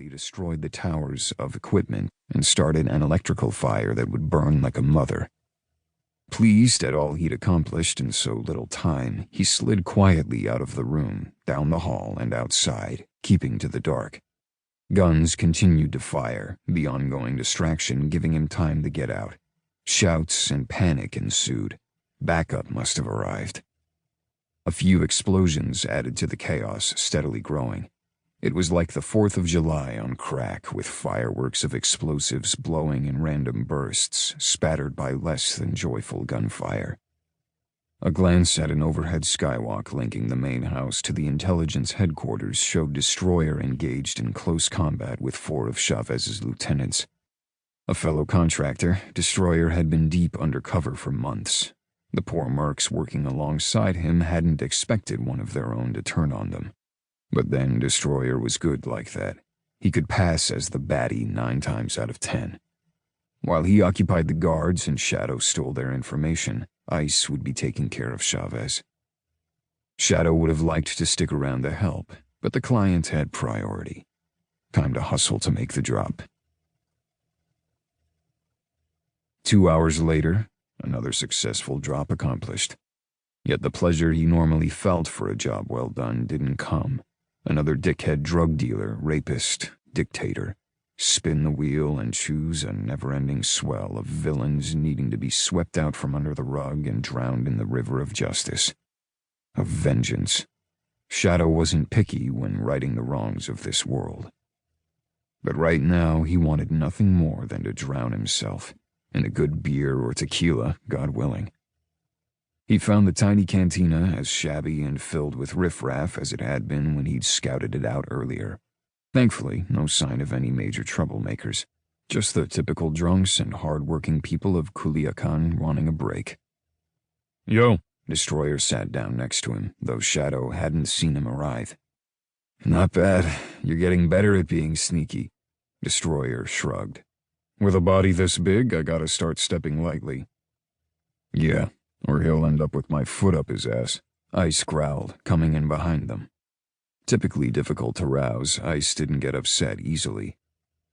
quickly destroyed the towers of equipment and started an electrical fire that would burn like a mother. Pleased at all he'd accomplished in so little time, he slid quietly out of the room, down the hall and outside, keeping to the dark. Guns continued to fire, the ongoing distraction giving him time to get out. Shouts and panic ensued. Backup must have arrived. A few explosions added to the chaos, steadily growing. It was like the 4th of July on crack, with fireworks of explosives blowing in random bursts, spattered by less than joyful gunfire. A glance at an overhead skywalk linking the main house to the intelligence headquarters showed Destroyer engaged in close combat with 4 of Chavez's lieutenants. A fellow contractor, Destroyer had been deep undercover for months. The poor mercs working alongside him hadn't expected one of their own to turn on them. But then Destroyer was good like that. He could pass as the baddie 9 times out of 10. While he occupied the guards and Shadow stole their information, Ice would be taking care of Chavez. Shadow would have liked to stick around to help, but the client had priority. Time to hustle to make the drop. 2 hours later, another successful drop accomplished. Yet the pleasure he normally felt for a job well done didn't come. Another dickhead drug dealer, rapist, dictator. Spin the wheel and choose a never-ending swell of villains needing to be swept out from under the rug and drowned in the river of justice. Of vengeance. Shadow wasn't picky when righting the wrongs of this world. But right now he wanted nothing more than to drown himself, in a good beer or tequila, God willing. He found the tiny cantina as shabby and filled with riffraff as it had been when he'd scouted it out earlier. Thankfully, no sign of any major troublemakers. Just the typical drunks and hard-working people of Culiacan wanting a break. "Yo," Destroyer sat down next to him, though Shadow hadn't seen him arrive. "Not bad. You're getting better at being sneaky." Destroyer shrugged. "With a body this big, I gotta start stepping lightly." "Yeah, or he'll end up with my foot up his ass," Ice growled, coming in behind them. Typically difficult to rouse, Ice didn't get upset easily.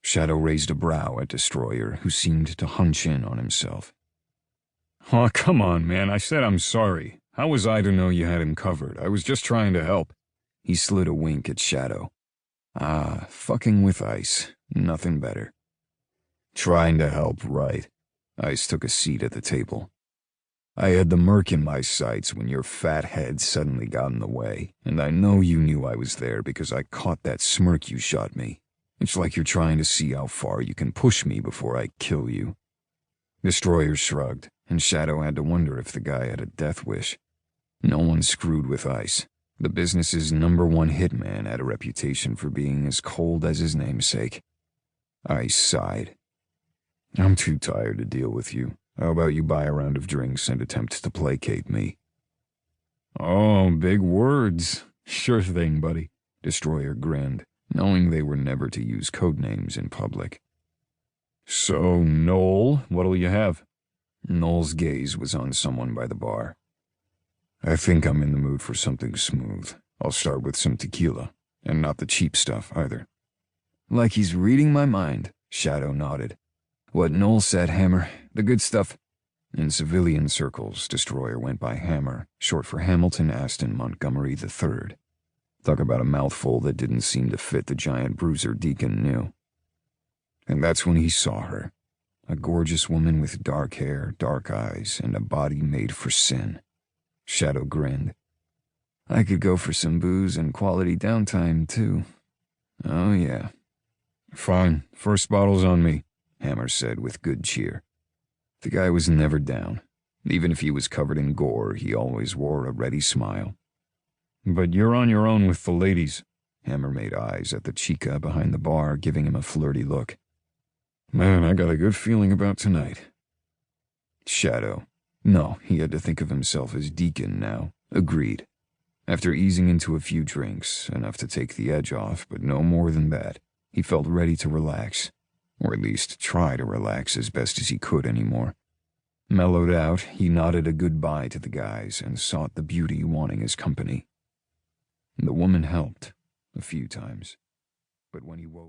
Shadow raised a brow at Destroyer, who seemed to hunch in on himself. "Aw, come on, man, I said I'm sorry. How was I to know you had him covered? I was just trying to help." He slid a wink at Shadow. Ah, fucking with Ice. Nothing better. "Trying to help, right." Ice took a seat at the table. "I had the merc in my sights when your fat head suddenly got in the way, and I know you knew I was there because I caught that smirk you shot me. It's like you're trying to see how far you can push me before I kill you." Destroyer shrugged, and Shadow had to wonder if the guy had a death wish. No one screwed with Ice. The business's #1 hitman had a reputation for being as cold as his namesake. Ice sighed. "I'm too tired to deal with you. How about you buy a round of drinks and attempt to placate me?" "Oh, big words. Sure thing, buddy." Destroyer grinned, knowing they were never to use code names in public. "So, Noel, what'll you have?" Noel's gaze was on someone by the bar. "I think I'm in the mood for something smooth. I'll start with some tequila, and not the cheap stuff either." "Like he's reading my mind," Shadow nodded. "What Noel said, Hammer. The good stuff." In civilian circles, Destroyer went by Hammer, short for Hamilton Aston Montgomery III. Talk about a mouthful that didn't seem to fit the giant bruiser Deacon knew. And that's when he saw her. A gorgeous woman with dark hair, dark eyes, and a body made for sin. Shadow grinned. "I could go for some booze and quality downtime, too." "Oh, yeah." "Fine. First bottle's on me," Hammer said with good cheer. The guy was never down. Even if he was covered in gore, he always wore a ready smile. "But you're on your own with the ladies." Hammer made eyes at the chica behind the bar, giving him a flirty look. "Man, I got a good feeling about tonight." Shadow. No, he had to think of himself as Deacon now. Agreed. After easing into a few drinks, enough to take the edge off, but no more than that, he felt ready to relax. Or at least try to relax as best as he could anymore. Mellowed out, he nodded a goodbye to the guys and sought the beauty wanting his company. The woman helped, a few times. But when he woke...